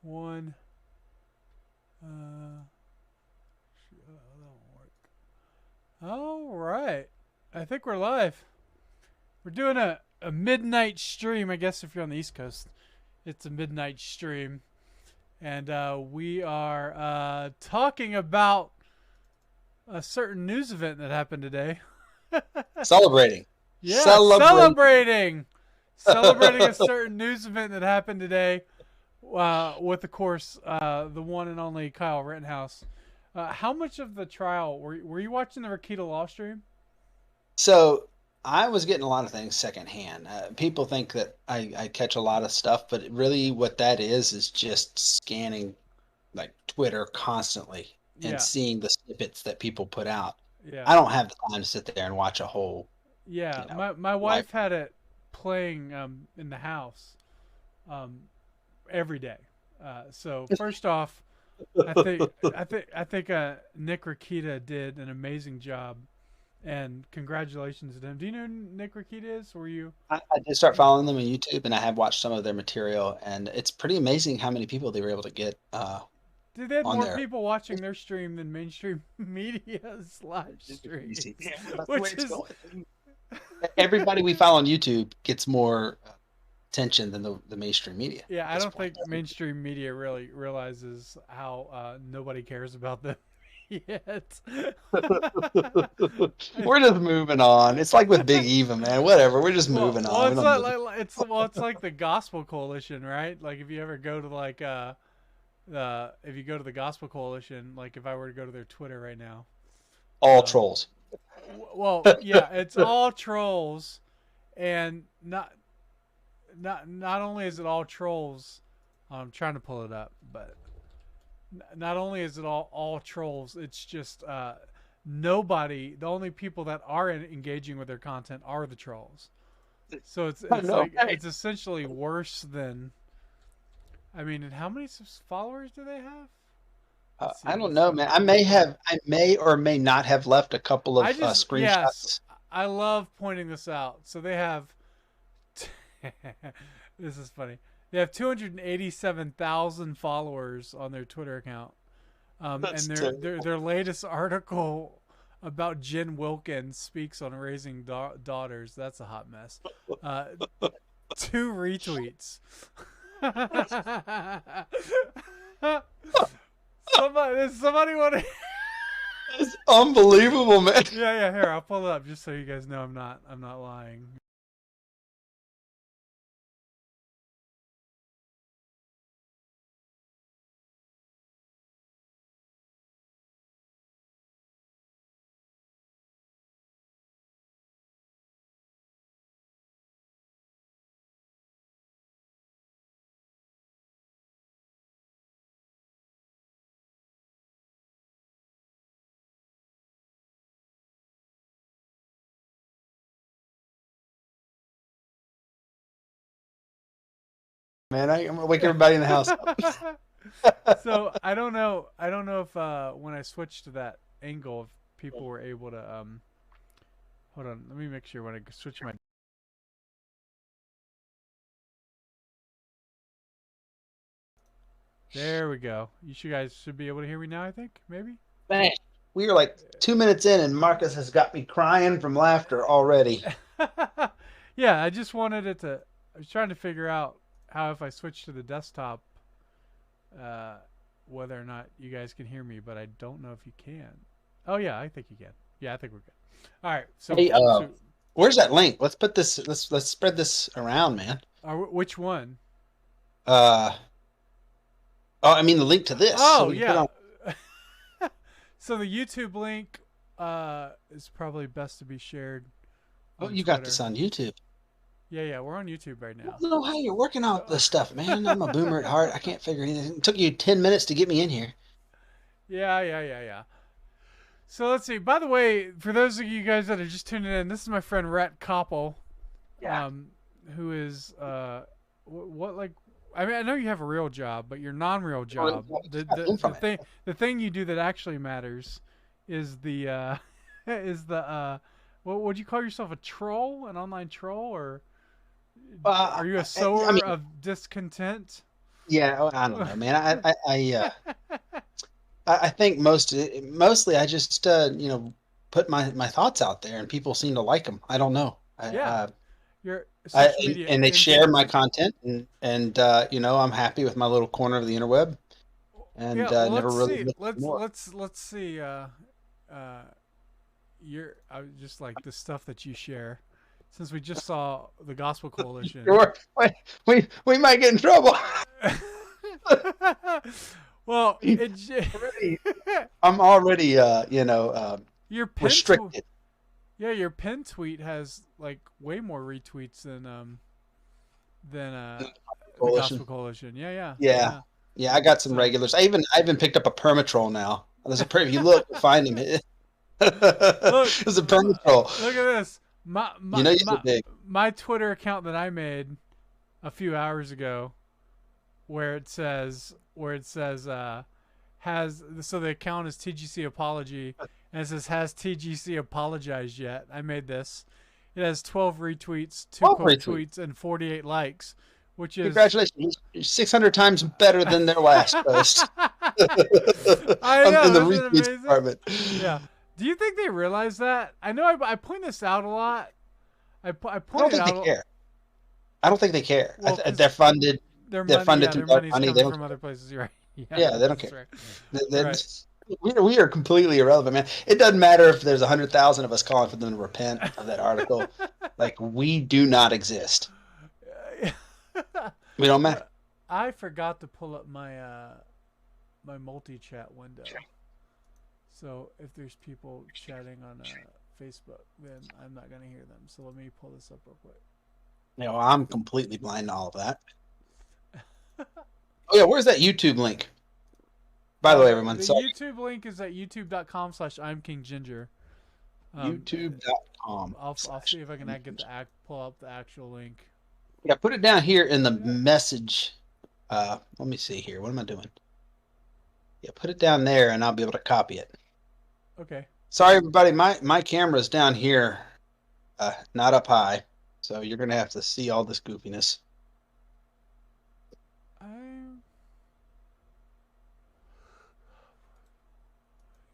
One. That won't work. All right. I think we're live. We're doing a midnight stream. I guess if you're on the East Coast, it's a midnight stream. And we are talking about a certain news event that happened today. Celebrating. Yeah, Celebrate. celebrating a certain news event that happened today. With of course the one and only Kyle Rittenhouse. How much of the trial were you watching the Rakita Law stream? So I was getting a lot of things secondhand. People think that I catch a lot of stuff, but really what that is just scanning like Twitter constantly and Yeah, seeing the snippets that people put out. yeah, I don't have the time to sit there and watch a whole, yeah. you know, My live. wife had it playing in the house um, every day. So first off, I think Nick Rakita did an amazing job, and congratulations to him. Do you know who Nick Rakita is? Were you? I did start following them on YouTube, and I have watched some of their material, and it's pretty amazing how many people they were able to get Dude, they had on more there. people watching their stream than mainstream media's live streams, Yeah, that's the way which it's is going. Everybody we follow on YouTube gets more attention than the mainstream media yeah. at I this don't point. think mainstream media really realizes how nobody cares about them yet. We're just moving on. It's like with Big Eva, man. Whatever. We're just moving on. We It's don't like, give it's like the Gospel Coalition, right? Like if you ever go to like if you go to the Gospel Coalition, like if I were to go to their Twitter right now, all um, trolls. well, yeah, it's all trolls, and not only is it all trolls, I'm trying to pull it up, but not only is it all trolls, it's just nobody. The only people that are engaging with their content are the trolls. So I it's know, like right? it's essentially worse than. I mean, and how many followers do they have? Let's see. I don't Let's know, see. man. I may or may not have left a couple I of just yes, screenshots. I love pointing this out. So they have. This is funny. They have 287,000 followers on their Twitter account, and That's terrible. their latest article about Jen Wilkins speaks on raising daughters. That's a hot mess. Uh, two retweets. Somebody want to. That's unbelievable, man. Yeah, here, I'll pull it up just so you guys know I'm not lying. Man, I'm gonna wake everybody in the house up. So I don't know if when I switched to that angle if people were able to hold on, let me make sure when I switch my. There we go. Guys should be able to hear me now, I think. Maybe. Man, we are like 2 minutes in, and Marcus has got me crying from laughter already. Yeah, I just wanted it to. I was trying to figure out how if I switch to the desktop, uh, whether or not you guys can hear me, but I don't know if you can. Oh yeah, I think you can. Yeah, I think we're good. All right. Hey, So where's that link? Let's put this. Let's spread this around, man. which one? Uh, oh, I mean the link to this, so Oh we can put yeah. on. So the YouTube link is probably best to be shared Oh, on you got this Twitter. on YouTube. Yeah, we're on YouTube right I now. don't know how you're working on So this stuff, man. I'm a boomer at heart. I can't figure anything. It took you 10 minutes to get me in here. yeah. So let's see. By the way, for those of you guys that are just tuning in, this is my friend Rhett Koppel, Yeah. um, who is what like. I mean, I know you have a real job, but your non-real job, From it. the thing you do that actually matters, is the is the what would you call yourself, a troll, an online troll, or Uh, are you a I sower mean, of discontent? Yeah, I don't know, man. I think mostly I just put my thoughts out there and people seem to like them. I don't know. Yeah, your social media And they share my influencer. content and I'm happy with my little corner of the interweb and Yeah, well, never let's really see. look for Let's more. let's let's see. Uh, your I just like the stuff that you share. Since we just saw the Gospel Coalition. Sure, we might get in trouble. Well, Already, I'm already your restricted. yeah, your pin tweet has like way more retweets than the Coalition. Gospel Coalition. Yeah, yeah, Yeah. yeah. Yeah, I got some So regulars. I even picked up a permatroll now. There's a if you look, you'll find him. look, There's a permatroll. look at this. My You my know you're my big. my Twitter account that I made a few hours ago, where it says has so the account is TGC apology, and it says has TGC apologized yet? I made this. It has 12 retweets, 2 Oh, quote retweet. tweets, and 48 likes, which is Congratulations. 600 times better than their last post I in know, the isn't it retweets amazing? department. Yeah. Do you think they realize that? I know I point this out a lot. I I don't point it think they out. care. I don't think they care. Well, because They're funded. their They're money, funded yeah, through their our money's money. They coming don't from care. other places. You're right. Yeah, Yeah, they don't that's care. right. They Right. we are completely irrelevant, man. It doesn't matter if there's 100,000 of us calling for them to repent of that article. Like we do not exist. We don't matter. I forgot to pull up my multi-chat window. So if there's people chatting on Facebook, then I'm not gonna hear them. So let me pull this up real quick. I'm completely blind to all of that. Oh yeah, where's that YouTube link? By the way, everyone, The so YouTube link is at youtube.com/I'mKingGinger. Um, youtube.com. I'll see if I can pull up the actual link. Yeah, put it down here in the message. Let me see here. What am I doing? Yeah, put it down there, and I'll be able to copy it. Okay. Sorry, everybody. My camera's down here, not up high, so you're gonna have to see all this goofiness.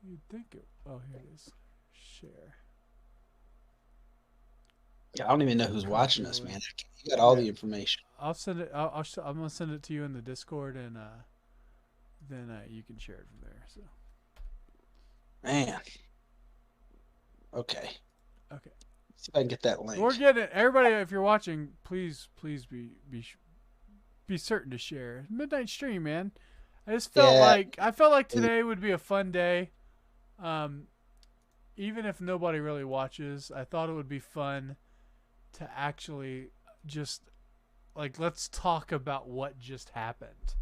You'd think it. Oh, here it is. Share. Yeah, I don't even know who's watching us, man. You got all the information. I'll send it. I'm gonna send it to you in the Discord, and then you can share it from there. So. Man. Okay. Okay. See if I can get that link. We're getting it. Everybody, if you're watching, please be certain to share. Midnight stream, man. I just felt like today would be a fun day. Even if nobody really watches, I thought it would be fun to actually just like let's talk about what just happened.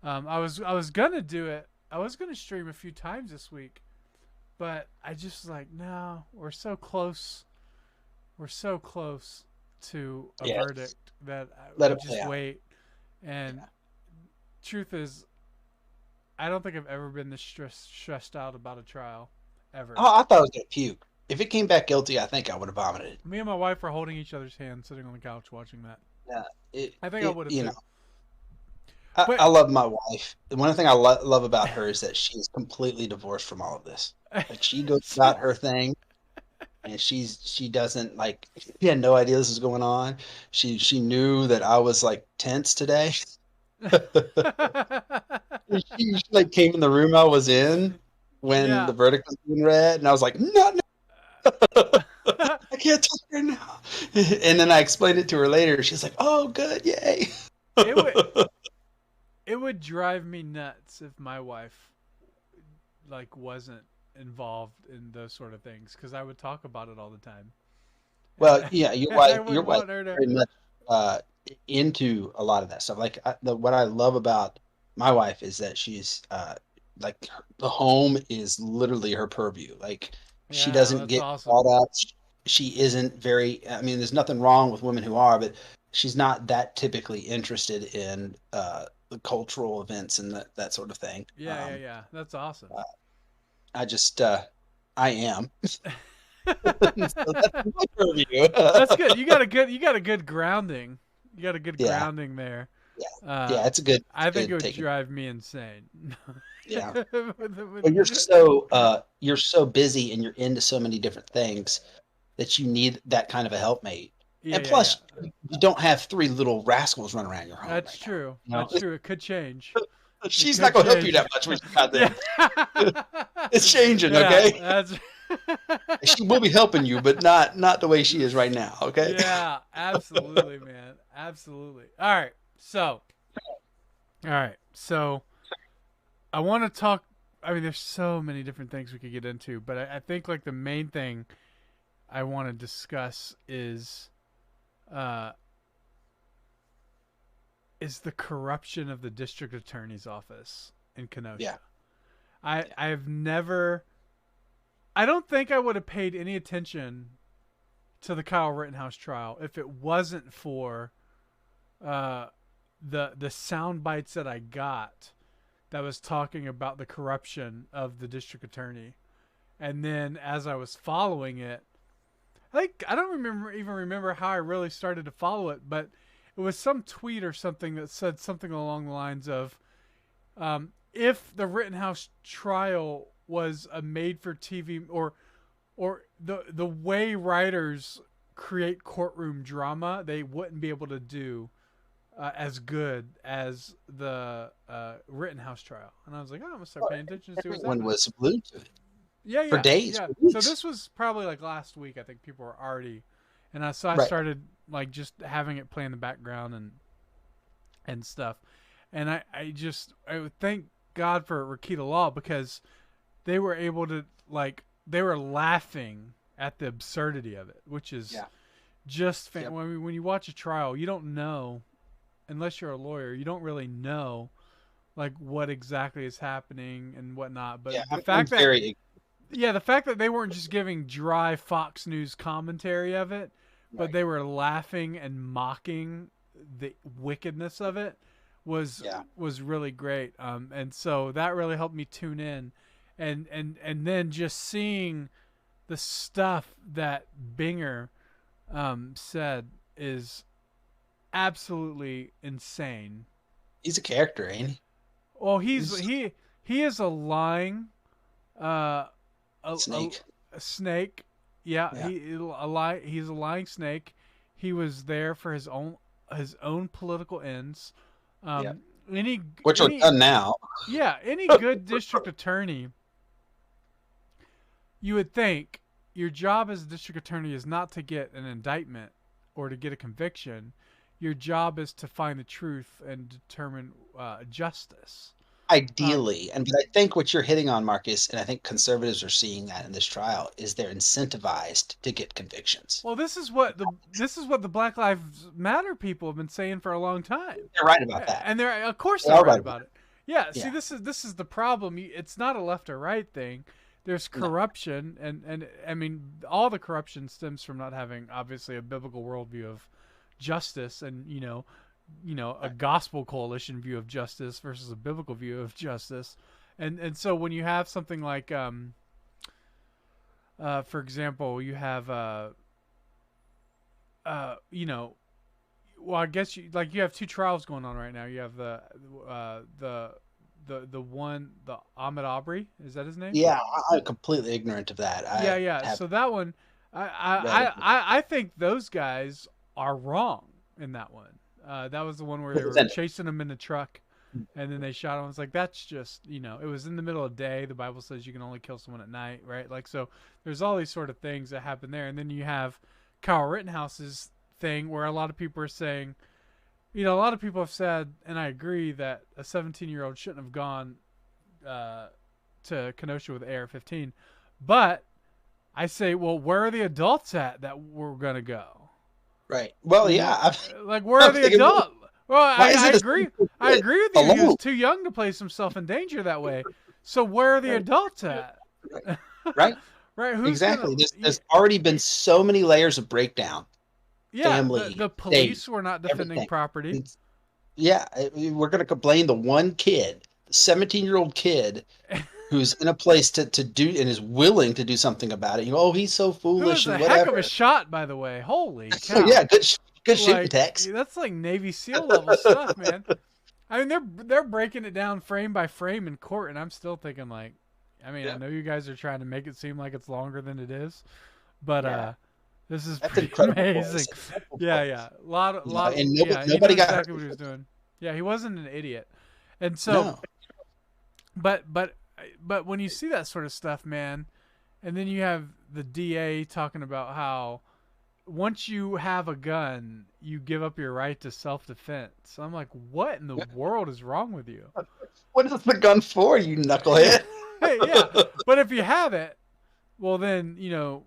I was gonna do it. I was gonna stream a few times this week, but I just was like, no, we're so close. We're so close to a verdict that Let I it just play out. wait. And truth is, I don't think I've ever been this stressed out about a trial, ever. Oh, I thought I was gonna puke. If it came back guilty, I think I would have vomited. Me and my wife are holding each other's hands, sitting on the couch watching that. Yeah, I think I would have too. I love my wife. The one thing I love about her is that she's completely divorced from all of this. Like she goes about her thing, and she doesn't like. She had no idea this was going on. She knew that I was like tense today. She like came in the room I was in when the verdict was being read, and I was like, no. I can't talk right now. And then I explained it to her later. She's like, "Oh, good, yay!" It would drive me nuts if my wife like wasn't involved in those sort of things because I would talk about it all the time. Well, yeah, your wife her to... very much into a lot of that stuff. Like what I love about my wife is that she's like the home is literally her purview. Like she doesn't get caught up. She isn't very. I mean, there's nothing wrong with women who are, but she's not that typically interested in the cultural events and that sort of thing. Yeah. That's awesome. I just I am. So that's my purview. That's good. You got a good grounding. You got a good grounding there. Yeah, it's a good, I think it would take. drive me insane. Yeah. With- Well, you're so busy and you're into so many different things that you need that kind of a helpmate. yeah, And yeah, yeah. plus, you don't have three little rascals running around your home That's right now. true. You know, That's true. It could change. It she's not could going to help you change. that much when she's not Yeah. there. It's changing, Yeah, okay? that's She will be helping you, but not the way she is right now, okay? yeah, absolutely, man. Absolutely. All right. So I want to talk. I mean, there's so many different things we could get into, but I think like the main thing I want to discuss uh, is the corruption of the district attorney's office in Kenosha. Yeah. I've never. I don't think I would have paid any attention to the Kyle Rittenhouse trial if it wasn't for uh, the sound bites that I got that was talking about the corruption of the district attorney, and then as I was following it, I don't remember how I really started to follow it, but it was some tweet or something that said something along the lines of, if the Rittenhouse trial was a made-for-TV or the way writers create courtroom drama, they wouldn't be able to do as good as the Rittenhouse trial. And I was like, oh, I'm gonna start paying attention to see what's Everyone happening. was glued to it Yeah, for days, yeah. for So weeks. this was probably like last week. I think people were already, and I Right. started like just having it play in the background and stuff. And I would thank God for Rakita Law because they were able to they were laughing at the absurdity of it, which is Yeah. just Yep. when you watch a trial, you don't know unless you're a lawyer, you don't really know like what exactly is happening and whatnot. But Yeah, the I'm fact that very the fact that they weren't just giving dry Fox News commentary of it, but right. they were laughing and mocking the wickedness of it was Yeah. was really great. And so that really helped me tune in, and then just seeing the stuff that Binger said is absolutely insane. He's a character, ain't he? Well, he is a lying Snake. a snake. Yeah, Yeah. he's a lying snake. He was there for his own political ends. Yep. Any Which are any done now. yeah, any good district attorney, you would think your job as a district attorney is not to get an indictment or to get a conviction. Your job is to find the truth and determine justice. Ideally, but I think what you're hitting on, Marcus, and I think conservatives are seeing that in this trial, is they're incentivized to get convictions. Well, this is what the Black Lives Matter people have been saying for a long time. They're right about that. And they're of course They they're are right right about it. Yeah, see Yeah. this is the problem. It's not a left or right thing. There's No. corruption and I mean all the corruption stems from not having obviously a biblical worldview of justice and a gospel coalition view of justice versus a biblical view of justice. And so when you have something like for example, you have well, I guess you have two trials going on right now. You have the one, the Ahmed Aubrey, is that his name? Yeah, I'm completely ignorant of that. Yeah. So that one, I think those guys are wrong in that one. That was the one where they were chasing him in the truck, and then they shot him. It's like that's just it was in the middle of the day. The Bible says you can only kill someone at night, right? Like so, there's all these sort of things that happen there, and then you have Kyle Rittenhouse's thing where a lot of people are saying, a lot of people have said, and I agree that a 17-year-old shouldn't have gone to Kenosha with AR-15, but I say, well, where are the adults at that we're gonna go? Right. Well, yeah. Like, where are the adults? Well, I agree. I agree with you. alone? He was too young to place himself in danger that way. So where are the adults at? Right. Right. Who's Exactly. Gonna, There's already been so many layers of breakdown. yeah, family, the police state, were not defending everything. property. Yeah, we're going to complain the one kid, the 17-year-old kid, who's in a place to do and is willing to do something about it. Oh, he's so Who foolish was a and heck whatever. of a shot, by the way. Holy cow. So, yeah, Good shooting, Like Tex. that's like Navy SEAL level stuff, man. I mean, they're breaking it down frame by frame in court, and I'm still thinking like, I mean, I Yeah. know you guys are trying to make it seem like it's longer than it is, but Yeah. this is That's pretty incredible amazing. voice. Incredible Yeah, voice. yeah, And yeah. He knew nobody got hurt. exactly what he was doing. Yeah, he wasn't an idiot, and so, No. but but but when you see that sort of stuff, man, and then you have the DA talking about how once you have a gun, you give up your right to self-defense. I'm like, what in the world is wrong with you? What is the gun for, you Yeah, knucklehead? yeah. But if you have it, well, then you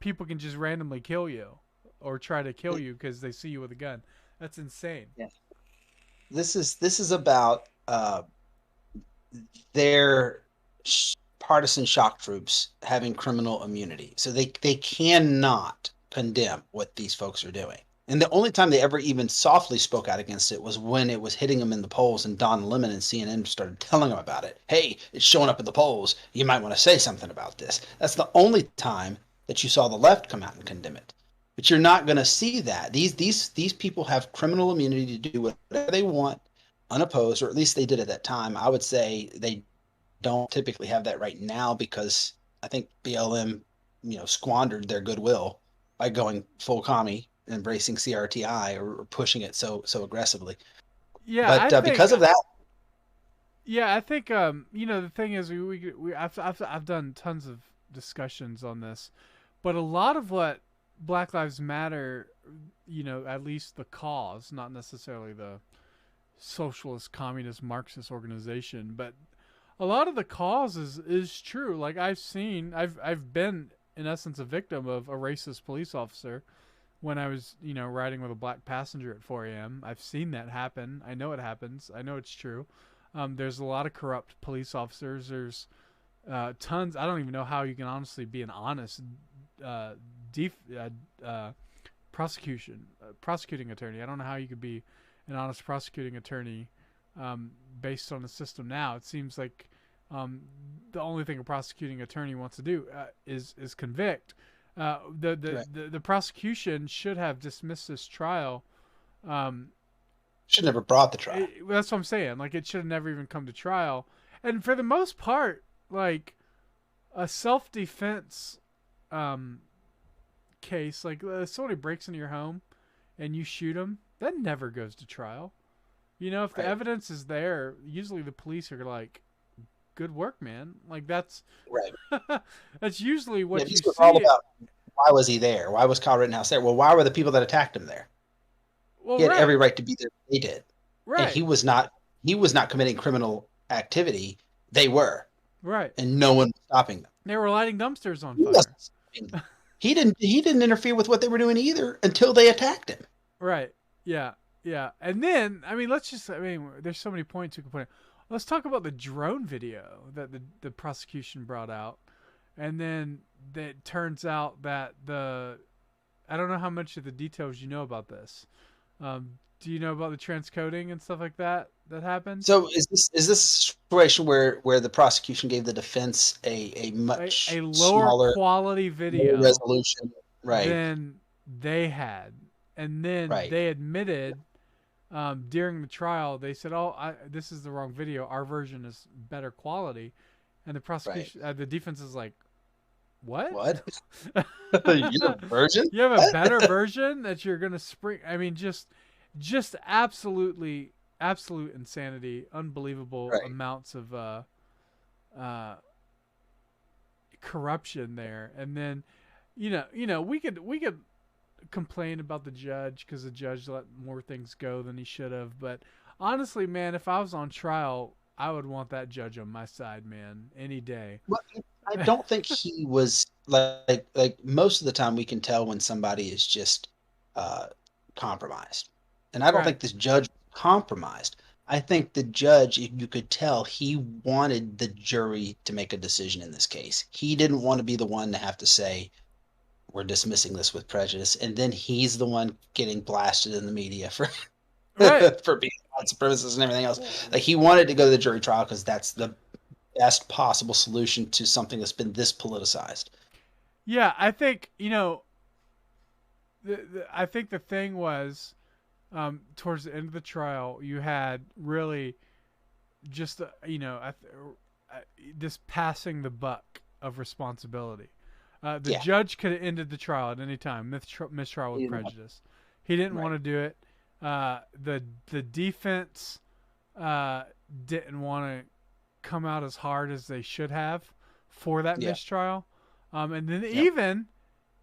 people can just randomly kill you or try to kill you because they see you with a gun. That's insane. Yeah. This is about their partisan shock troops having criminal immunity, so they cannot condemn what these folks are doing. And the only time they ever even softly spoke out against it was when it was hitting them in the polls, and Don Lemon and CNN started telling them about it. Hey, it's showing up in the polls. You might want to say something about this. That's the only time that you saw the left come out and condemn it. But you're not going to see that. These people have criminal immunity to do whatever they want, unopposed, or at least they did at that time. I would say they don't typically have that right now because I think BLM, squandered their goodwill by going full commie, embracing CRTI or pushing it so aggressively. Yeah, But I think. because of that, Yeah, I think. The thing is, I've done tons of discussions on this, but a lot of what Black Lives Matter, at least the cause, not necessarily the socialist, communist, Marxist organization, but a lot of the cause is true. Like I've been in essence a victim of a racist police officer when I was riding with a black passenger at 4 a.m. I've seen that happen. I know it happens. I know it's true. There's a lot of corrupt police officers. There's tons. I don't even know how you can honestly be an honest uh, def- prosecuting attorney. I don't know how you could be an honest prosecuting attorney based on the system now. It seems like the only thing a prosecuting attorney wants to do is convict. right, The prosecution should have dismissed this trial. should never brought the trial. That's what I'm saying. Like it should have never even come to trial. And for the most part, like a self-defense case, like somebody breaks into your home and you shoot them, that never goes to trial. If the Right, evidence is there, usually the police are like, "Good work, man." Like that's right. that's usually Yeah, what you this was all see. about why was he there? Why was Kyle Rittenhouse there? Well, why were the people that attacked him there? Well, He had right, every right to be there. They did, and right, he was not committing criminal activity. They were, right. and no one was stopping them. They were lighting dumpsters on He fire. wasn't stopping them. He didn't interfere with what they were doing either until they attacked him. Right. Yeah. Yeah. And then, I mean, there's so many points we can point out. Let's talk about the drone video that the prosecution brought out. And then it turns out that I don't know how much of the details you know about this. Do you know about the transcoding and stuff like that happened? So is this a situation where the prosecution gave the defense a A much lower smaller, quality lower video resolution? Right, than they had. And then right, they admitted during the trial, they said, "Oh, this is the wrong video. Our version is better quality," and the right. prosecution, the defense is like, "What? What? You're a virgin? You have a What? better version that you're gonna spring?" I mean, just absolute insanity, unbelievable Right. amounts of uh, corruption there, and then we could complain about the judge because the judge let more things go than he should have. But honestly, man, if I was on trial, I would want that judge on my side, man, any day. Well, I don't think he was like most of the time we can tell when somebody is just uh, compromised, and I don't Right, think this judge was compromised. I think the judge, you could tell, he wanted the jury to make a decision in this case. He didn't want to be the one to have to say, we're dismissing this with prejudice, and then he's the one getting blasted in the media for right. for being white supremacist and everything else. Well, Like he wanted to go to the jury trial because that's the best possible solution to something that's been this politicized. yeah, I think I think the thing was, towards the end of the trial, you had really just this passing the buck of responsibility. The Yeah. judge could have ended the trial at any time, mistrial with You know, prejudice. He didn't right. want to do it. The defense didn't want to come out as hard as they should have for that Yeah. mistrial. And then Yep.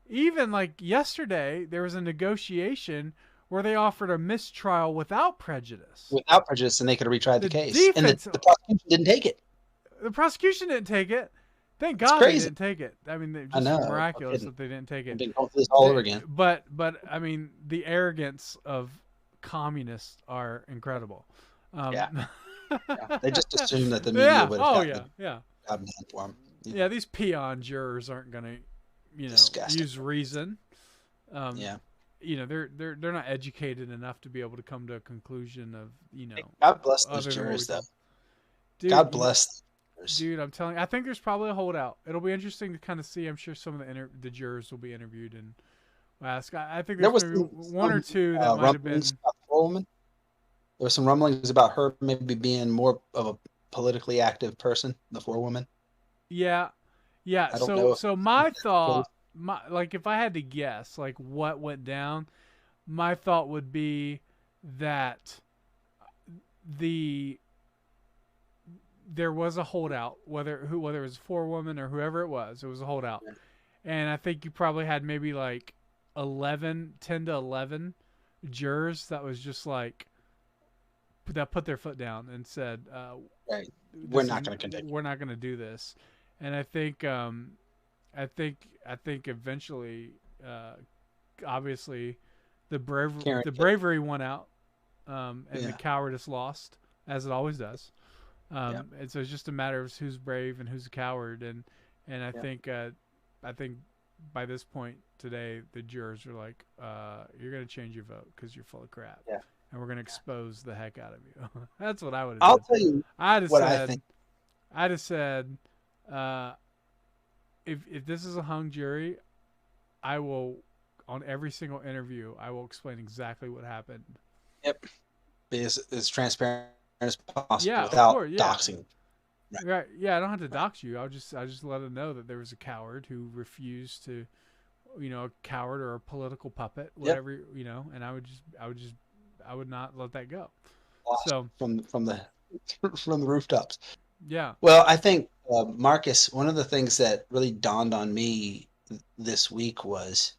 even like yesterday, there was a negotiation where they offered a mistrial without prejudice. Without prejudice, and they could have retried the The case, and defense, the prosecution didn't take it. the prosecution didn't take it. Thank It's God they crazy. didn't take it. I mean, I just know. No miraculous kidding. that they didn't take I've it. been going through this all over again. But I mean, the arrogance of communists are incredible. Yeah. Yeah. They just assume that the media Yeah. would have Oh gotten yeah. Yeah. gotten hand for them. Yeah. These peon jurors aren't gonna, Disgusting. use reason. Yeah. They're not educated enough to be able to come to a conclusion of, God bless those other than what we jurors, though. Dude, God bless. Dude, I'm telling you, I think there's probably a holdout. It'll be interesting to kind of see. I'm sure some of the jurors will be interviewed and ask. I think There there's was maybe one or two that might have been. rumblings about the poor woman. There were some rumblings about her maybe being more of a politically active person, the forewoman. Yeah, yeah. I don't know. So my thought, like if I had to guess, like what went down, my thought would be that there was a holdout, whether it was a forewoman or whoever it was a holdout. And I think you probably had maybe like 10 to 11 jurors that was just like, that put their foot down and said, Right. We're not going to continue. We're not going to do this. And I think eventually, obviously, the bravery won out, and the cowardice lost, as it always does. And so it's just a matter of who's brave and who's a coward. And I think by this point today, the jurors are like, you're going to change your vote because you're full of crap. Yeah. And we're going to expose the heck out of you. That's what I would have I'll done. tell you I think. I'd have said, if this is a hung jury, I will, on every single interview, I will explain exactly what happened. Yep. Be as transparent as possible without doxing. Right. Yeah, I don't have to dox you. I'll just let them know that there was a coward who refused to, a coward or a political puppet, whatever, and I would not let that go. So from the rooftops. Yeah. Well, I think Marcus, one of the things that really dawned on me this week was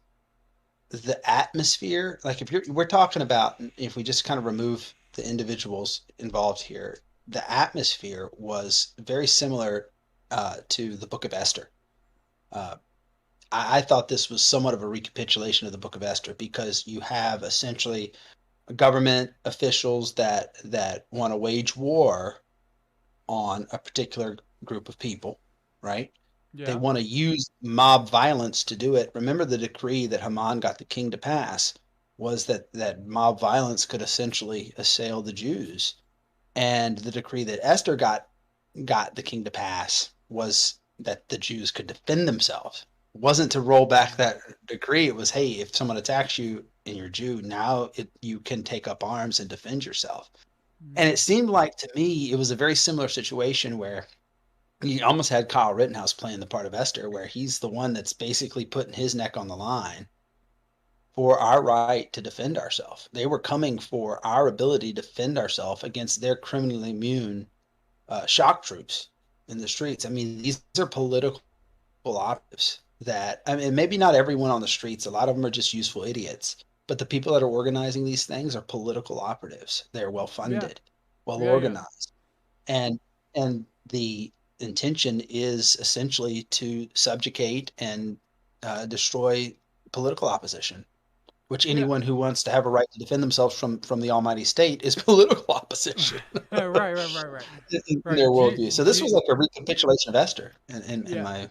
the atmosphere. Like we're talking about, if we just kind of remove the individuals involved here, the atmosphere was very similar to the Book of Esther. I thought this was somewhat of a recapitulation of the Book of Esther, because you have essentially government officials that want to wage war on a particular group of people, right? Yeah. They want to use mob violence to do it. Remember, the decree that Haman got the king to pass was that mob violence could essentially assail the Jews. And the decree that Esther got the king to pass was that the Jews could defend themselves. It wasn't to roll back that decree. It was, hey, if someone attacks you and you're Jew, now you can take up arms and defend yourself. And it seemed like, to me, it was a very similar situation where you almost had Kyle Rittenhouse playing the part of Esther, where he's the one that's basically putting his neck on the line for our right to defend ourselves. They were coming for our ability to defend ourselves against their criminally immune shock troops in the streets. I mean, these are political operatives that, I mean, maybe not everyone on the streets. A lot of them are just useful idiots. But the people that are organizing these things are political operatives. They're well-funded, well-organized. And the intention is essentially to subjugate and destroy political opposition, which anyone who wants to have a right to defend themselves from the almighty state is political opposition. Right. In their worldview. So this was like a recapitulation of Esther in my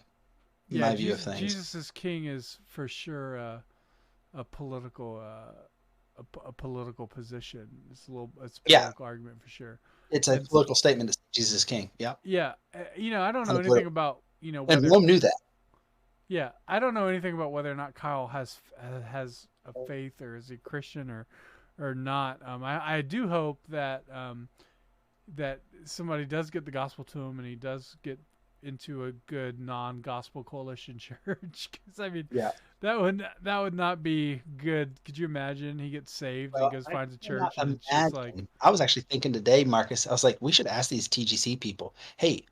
view of things. Jesus' king is for sure a political position. It's a political argument for sure. It's a political statement to Jesus king. Yeah. Yeah. I don't know anything about, and Rome knew that. Yeah, I don't know anything about whether or not Kyle has a faith or is he Christian or not. I do hope that that somebody does get the gospel to him and he does get into a good non-gospel coalition church. Because I mean, Yeah. that would not be good. Could you imagine he gets saved and he Well, goes I finds a cannot church and it's just like imagine. I was actually thinking today, Marcus, I was like, we should ask these TGC people, hey,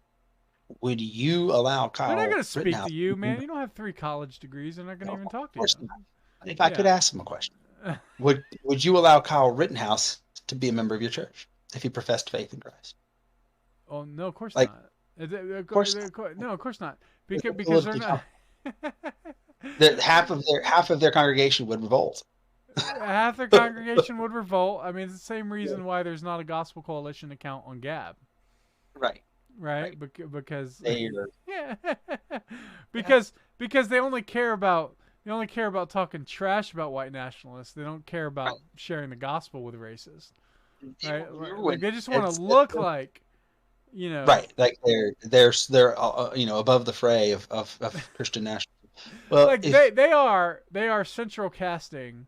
would you allow they're not Kyle going to speak to Rittenhouse to you, be a man. member? You don't have 3 college degrees. They're not going to No, even of talk to you. course not. If I could Yeah. ask him a question, would you allow Kyle Rittenhouse to be a member of your church if he professed faith in Christ? Oh no, of course Like, not. of course not. No, of course not. It's a Because they're political not. that half of their congregation would revolt. Half their congregation would revolt. I mean, it's the same reason why there's not a gospel coalition account on Gab, Right, right? right. Because They are, yeah, yeah, because they only care about talking trash about white nationalists. They don't care right. about sharing the gospel with racists, right? Remember Like when they just want to it's look like, you know, right, like they're above the fray of Christian nationalism. Well, like they if they are they are central casting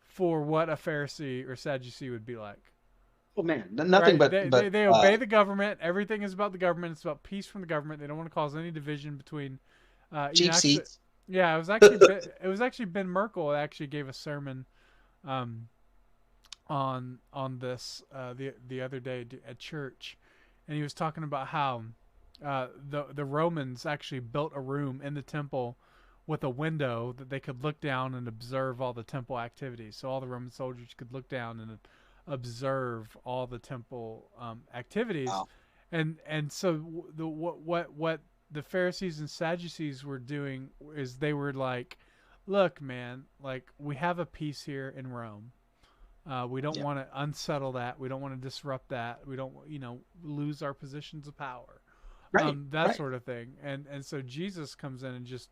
for what a Pharisee or Sadducee would be like. well, man, nothing Right? but They obey the government. Everything is about the government. It's about peace from the government. They don't want to cause any division between. cheap Actually, seats. yeah, it was actually Ben Merkel that actually gave a sermon, um, on this the other day at church, and he was talking about how, the Romans actually built a room in the temple with a window that they could look down and observe all the temple activities. So all the Roman soldiers could look down and observe all the temple activities, Wow. and so the what the Pharisees and Sadducees were doing is they were like, look, man, like we have a peace here in Rome. We don't Yeah. want to unsettle that. We don't want to disrupt that. We don't, lose our positions of power. Right. That Right. sort of thing. And so Jesus comes in and just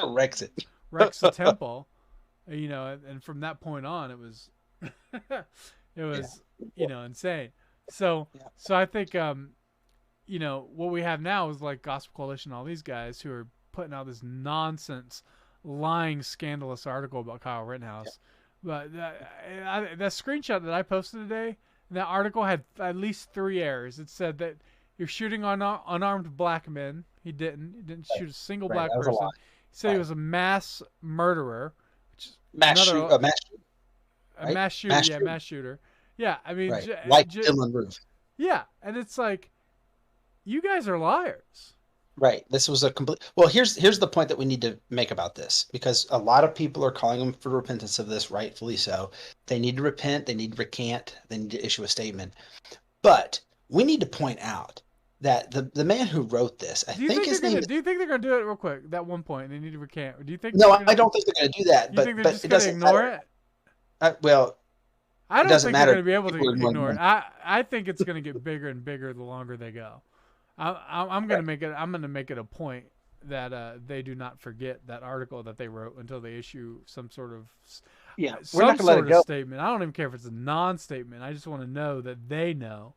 Wrecks it. wrecks the temple, and from that point on, it was, it Yeah. was, insane. So, Yeah. so I think, what we have now is like Gospel Coalition, all these guys who are putting out this nonsense, lying, scandalous article about Kyle Rittenhouse. But that screenshot that I posted today, that article had at least 3 errors. It said that you're shooting on unarmed black men. He didn't. He didn't shoot a single Right. black That was a person. lot. He said he Right. was a mass murderer, which is Mass another shoot. Mass shoot. a Right. mass shooter. Mass Yeah, shoot. mass shooter. Yeah, I mean, Right. Like Dylan Roof. yeah, and it's like, you guys are liars. Right. This was a complete. Well, here's the point that we need to make about this, because a lot of people are calling them for repentance of this, rightfully so. They need to repent. They need to recant. They need to issue a statement. But we need to point out that the man who wrote this, I Do you think think his they're name gonna? is. Do you think they're gonna do it real quick? That one point they need to recant. Or do you think No, they're gonna? I don't think they're going to do that. Do you think they're But just it gonna doesn't ignore matter. it? Well, I it don't doesn't think they're matter. gonna be able to People are going ignore it. to- I think it's gonna get bigger and bigger the longer they go. I'm gonna Right. make it. I'm gonna make it a point that they do not forget that article that they wrote until they issue some sort of Yeah, we're some not going to let sort it of go. statement. I don't even care if it's a non-statement. I just want to know that they know.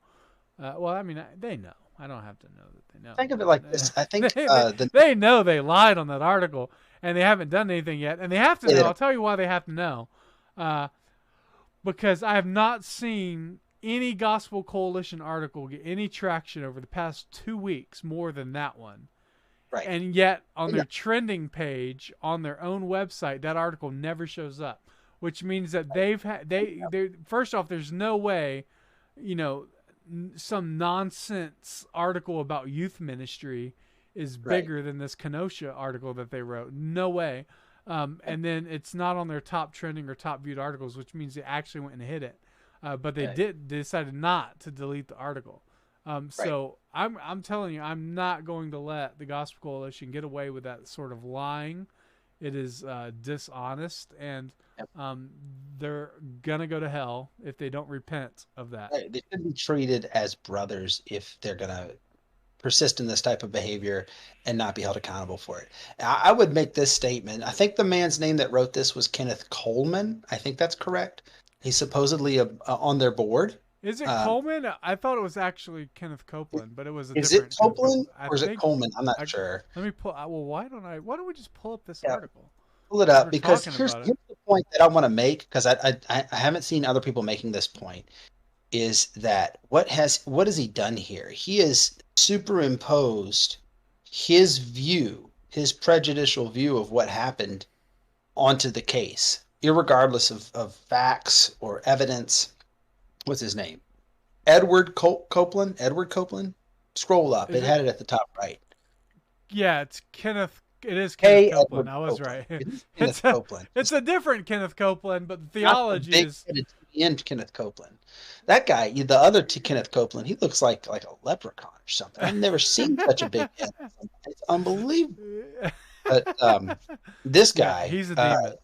Well, I mean, they know. I don't have to know that they know. Think of it like this. I think they, the they know they lied on that article, and they haven't done anything yet, and they have to Yeah, they know. don't. I'll tell you why they have to know, because I have not seen any Gospel Coalition article get any traction over the past 2 weeks more than that one. Right. And yet, on their Yeah. trending page on their own website, that article never shows up, which means that they first off, there's no way, some nonsense article about youth ministry is Right. bigger than this Kenosha article that they wrote. No way. And then it's not on their top trending or top viewed articles, which means they actually went and hit it. But they Right. They decided not to delete the article. So I'm telling you, I'm not going to let the Gospel Coalition get away with that sort of lying. It is dishonest, and Yep. they're gonna go to hell if they don't repent of that. Right. They should be treated as brothers if they're going to persist in this type of behavior and not be held accountable for it. I would make this statement. I think the man's name that wrote this was Kenneth Coleman. I think that's correct. He's supposedly on their board. Is it Um, Coleman? I thought it was actually Kenneth Copeland, but it was a is it different Kenneth Copeland Copeland. I or is it think. Coleman? I'm not I sure. let me pull. Well, why don't we just pull up this Yeah, article pull it as up we're because talking here's about it? here's the point that I want to make because I haven't seen other people making this point. Is that what has he done here? He has superimposed his view, his prejudicial view of what happened onto the case, irregardless of facts or evidence. What's his name? Copeland. Edward Copeland. Scroll up. Is It it? had it at the top right. Yeah, it's Kenneth. It is Kenneth Hey, Copeland. Edward I was Copeland. right. It is Kenneth It's a Copeland. it's a different Kenneth Copeland, but the Not the theology big is. headed and Kenneth Copeland. That guy, the other Kenneth Copeland, he looks like a leprechaun or something. I've never seen such a big head. It's unbelievable. But this Yeah, guy, he's a demon.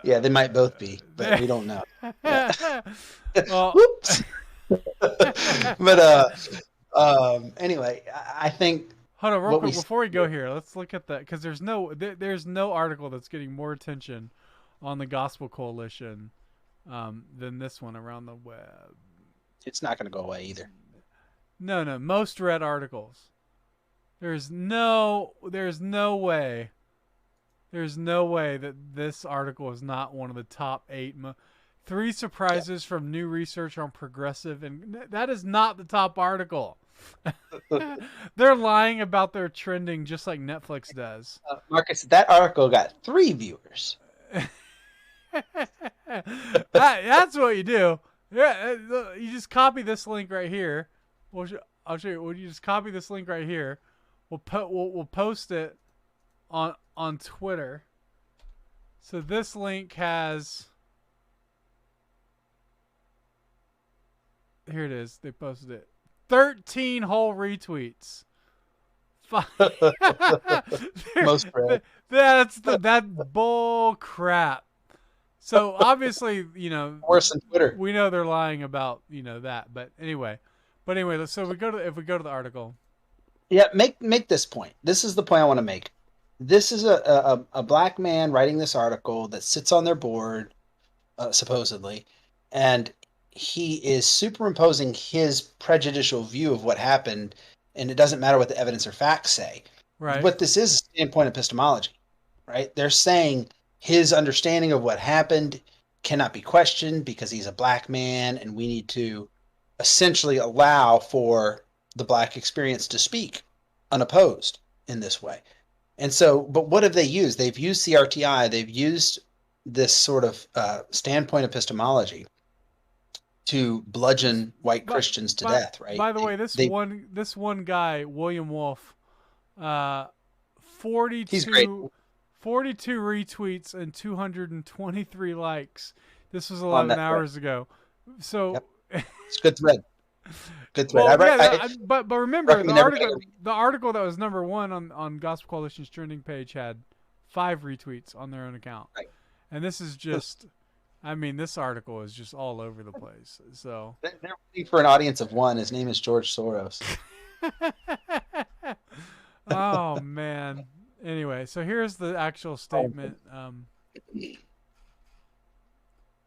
yeah, they might both be, but we don't know. Yeah. Well, Whoops. But anyway, I think hold on, real what we quick see before we go here, here. Let's look at that because there's no article that's getting more attention on the Gospel Coalition than this one around the web. it's not going to go away either. No, most read articles. There's no way that this article is not one of the top 8. Three surprises from new research on progressive, and that is not the top article. They're lying about their trending just like Netflix does. Marcus, that article got 3 viewers. That's what you do. Yeah, you just copy this link right here. I'll show you. Will you just copy this link right here? We'll post it on Twitter. So this link has. Here it is. They posted it. 13 whole retweets. Most read. That bull crap. So obviously, Worse than Twitter. we know they're lying about that. But anyway, so if we go to the article. Yeah, make this point. This is the point I want to make. This is a black man writing this article that sits on their board, supposedly, and he is superimposing his prejudicial view of what happened, and it doesn't matter what the evidence or facts say. Right. What this is standpoint epistemology, right? They're saying his understanding of what happened cannot be questioned because he's a black man, and we need to essentially allow for the black experience to speak unopposed in this way. And so, but what have they used? They've used CRTI. They've used this sort of standpoint epistemology to bludgeon white Christians to death, right? By the way, this one guy, William Wolf, 42, he's great. 42 retweets and 223 likes. This was 11 hours ago. So yep. It's a good thread. Good thread. Well, but remember the article that was number 1 on Gospel Coalition's trending page had 5 retweets on their own account. Right. And this is just, I mean, this article is just all over the place. So they're waiting for an audience of 1. His name is George Soros. Oh man. Anyway, so here's the actual statement.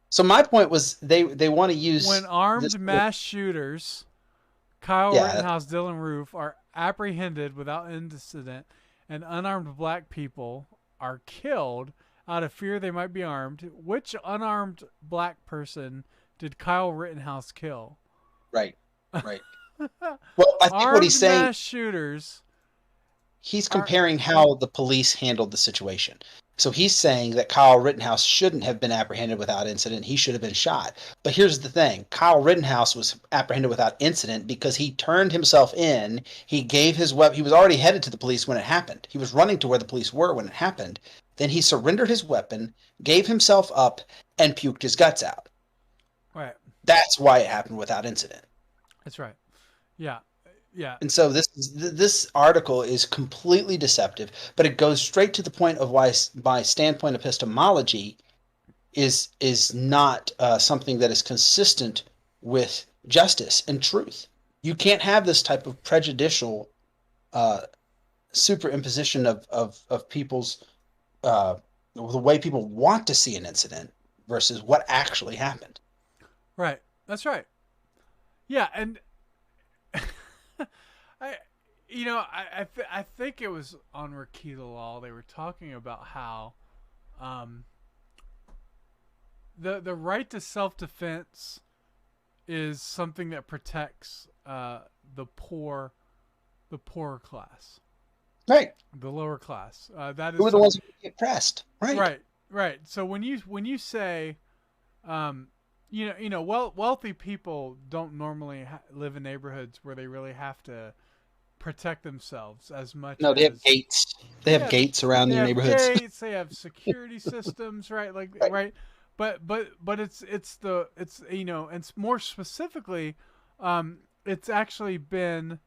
So my point was they want to use when armed mass shooters, Kyle Rittenhouse, Dylan Roof, are apprehended without incident, and unarmed black people are killed out of fear they might be armed. Which unarmed black person did Kyle Rittenhouse kill? Right. Well, I think what he's saying, mass shooters. He's comparing how the police handled the situation. So he's saying that Kyle Rittenhouse shouldn't have been apprehended without incident. He should have been shot. But here's the thing. Kyle Rittenhouse was apprehended without incident because he turned himself in. He gave his weapon. He was already headed to the police when it happened. He was running to where the police were when it happened. Then he surrendered his weapon, gave himself up, and puked his guts out. Right. That's why it happened without incident. That's right. Yeah. Yeah. And so this article is completely deceptive, but it goes straight to the point of why by standpoint epistemology is not something that is consistent with justice and truth. You can't have this type of prejudicial superimposition of people's the way people want to see an incident versus what actually happened. Right. That's right. Yeah, and I, I think it was on Rakita Law. They were talking about how um, the right to self defense is something that protects the poor, the poorer class, Right. the lower class. That Who is are the some ones who get pressed? Right. right, right. So when you say, um, wealthy people don't normally live in neighborhoods where they really have to protect themselves as much No, they have as gates. They have yeah, gates around they their have neighborhoods. gates, they have security systems, right? Like Right. right, but it's and more specifically, it's actually been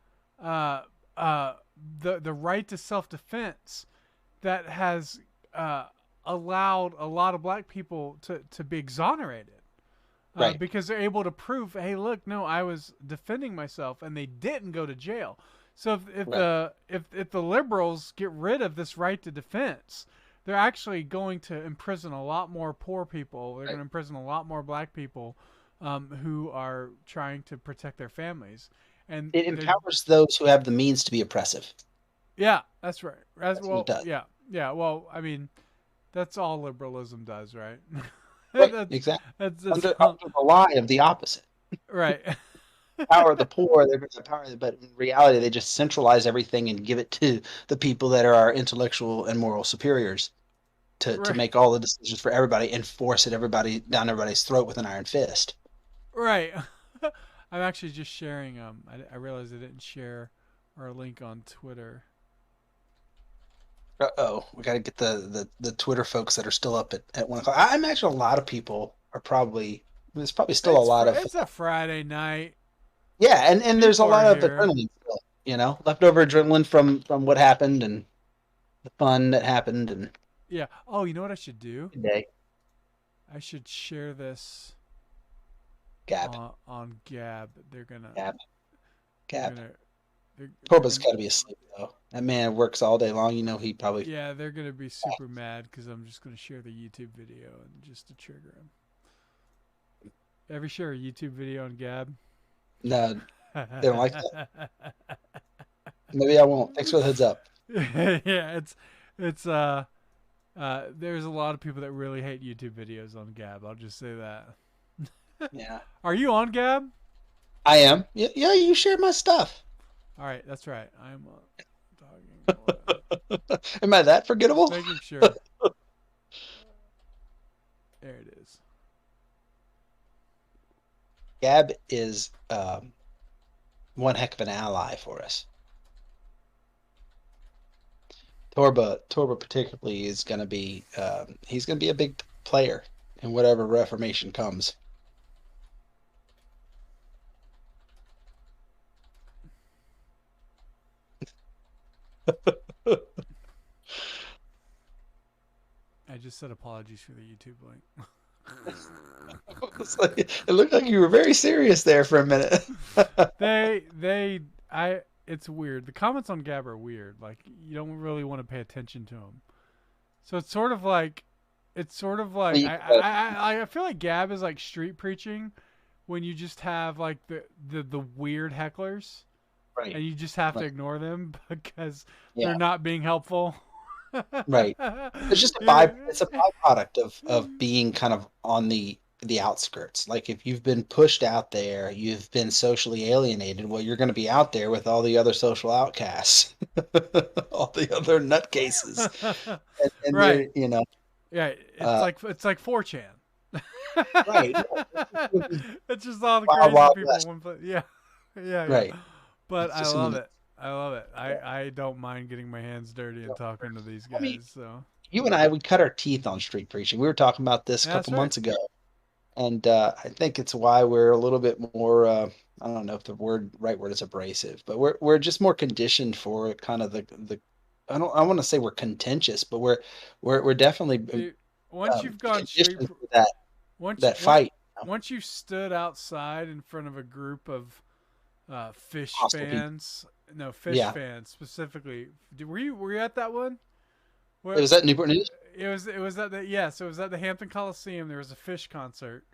uh uh the right to self defense that has allowed a lot of black people to be exonerated. Right. Because they're able to prove, hey, look, no, I was defending myself, and they didn't go to jail. So Right. if the liberals get rid of this right to defense, they're actually going to imprison a lot more poor people. They're going Right. to imprison a lot more black people who are trying to protect their families. And It they're empowers those who have the means to be oppressive. yeah, that's right. As That's what it well, does. yeah, yeah. Well, I mean, that's all liberalism does, right? Right. that's Exactly. that's Under all, under the lie of the opposite. right. Power of the poor, they're going to power, but in reality, they just centralize everything and give it to the people that are our intellectual and moral superiors to Right. make all the decisions for everybody and force it everybody down everybody's throat with an iron fist. Right. I'm actually just sharing. I realized I didn't share our link on Twitter. Oh, we got to get the Twitter folks that are still up at 1 o'clock. I imagine a lot of people are probably there's probably still a lot of It's a Friday night. yeah, and there's a People lot are of here. adrenaline still, leftover adrenaline from what happened and the fun that happened and Yeah. Oh, you know what I should do? today. I should share this Gab, on Gab. Gab, They're Gab. gonna they're Torba's gonna got to be asleep though. That man works all day long. He probably yeah, they're gonna be super mad because I'm just gonna share the YouTube video and just to trigger them. Ever share a YouTube video on Gab? no, they don't like that. Maybe I won't. Thanks for the heads up. Yeah, it's there's a lot of people that really hate YouTube videos on Gab. I'll just say that. Yeah, Are you on Gab? I am. Yeah, yeah. You share my stuff. All right, that's right. I'm talking. Hold on. Am I that Just forgettable? making sure. There it is. Gab is one heck of an ally for us. Torba particularly is going to be he's going to be a big player in whatever reformation comes. I just said apologies for the YouTube link. It looked like you were very serious there for a minute. It's weird. The comments on Gab are weird. Like you don't really want to pay attention to them. So it's sort of like I feel like Gab is like street preaching when you just have like the weird hecklers Right, and you just have to right, ignore them because yeah, they're not being helpful. right. It's just a it's a byproduct of being kind of on the outskirts. Like if you've been pushed out there, you've been socially alienated. Well, you're going to be out there with all the other social outcasts, all the other nutcases, and Right. they're Yeah, uh, it's like 4chan. right. It's gonna be It's just all the Wild crazy Wild people in West, one place. Yeah. Yeah, yeah. right? But It's I just gonna love be. it. I love it. I don't mind getting my hands dirty and talking to these I mean, guys. So you and I, we cut our teeth on street preaching. We were talking about this a yeah, that's couple right. months ago, and I think it's why we're a little bit more. I don't know if the right word is abrasive, but we're just more conditioned for kind of the. I want to say we're contentious, but we're definitely Dude, once you've gone straight, conditioned for that once fight. once you stood outside in front of a group of fish Hostile people. fans, no fish Yeah, fans specifically. Were you at that one? it Where was at Newport News. it was at the yes, it was at the Hampton Coliseum. There was a fish concert.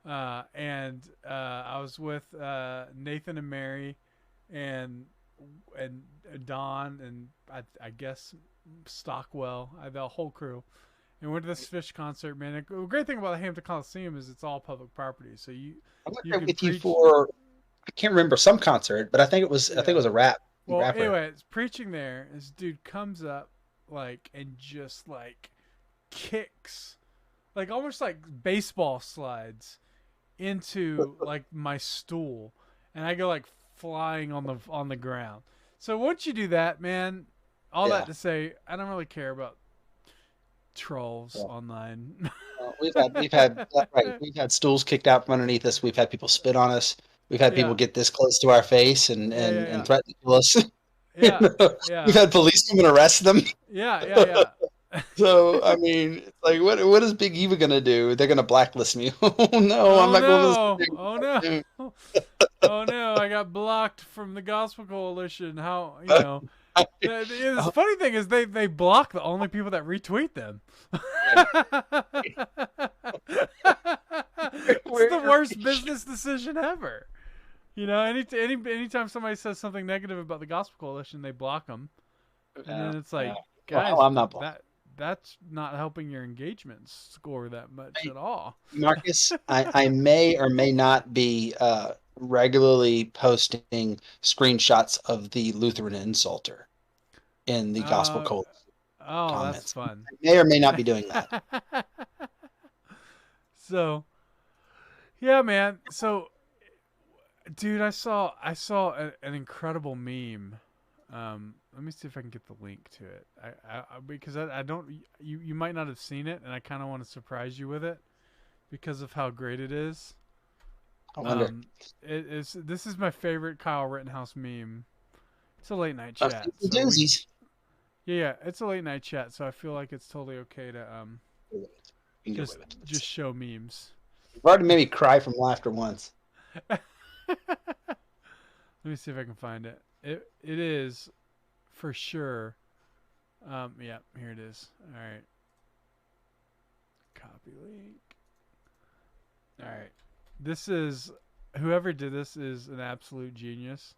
and I was with Nathan and Mary, and and Don, and I guess Stockwell, the whole crew. And went to this Fish concert, man. The great thing about the Hampton Coliseum is it's all public property, so I went you there can with you preach. for I can't remember some concert, but I think it Yeah. was a Well, rapper. anyway, it's preaching there. This dude comes up like and just like kicks, like almost like baseball slides into like my stool, and I go like flying on the ground. So once you do that, man, all that Yeah. to say, I don't really care about trolls Yeah. online. We've had stools kicked out from underneath us. We've had people spit on us. We've had people Yeah, get this close to our face yeah, yeah, and yeah, threaten to kill us. You yeah, know, we've yeah, had police come and arrest them. yeah, yeah, So yeah. I mean, it's like, what is Big Eva gonna do? They're gonna blacklist me. Oh no, I'm Oh not going to no! Oh no! the Oh no! I got blocked from the Gospel Coalition. How stadium. the Oh, funny thing is they block the only people that retweet them. right. It's the Where worst business decision ever. You know, anytime somebody says something negative about the Gospel Coalition, they block them, and then it's like, well, guys, I'm not blind. that's not helping your engagement score that much at all. Marcus, I may or may not be regularly posting screenshots of the Lutheran insulter in the Gospel Uh, Cult oh, that's comments. fun. I may or may not be doing that. So, yeah, man. So, dude, I saw an incredible meme. Let me see if I can get the link to it. Because I don't you might not have seen it, and I kind of want to surprise you with it because of how great it is. I wonder. Um, this is my favorite Kyle Rittenhouse meme. It's a late night I've chat, seen some so we doozies. yeah, it's a late night chat, so I feel like it's totally okay to You can get just away with just this. show memes. You've already made me cry from laughter once. Let me see if I can find it. It is for sure. Yeah, here it is. All right, copy link. All right, this is whoever did this is an absolute genius.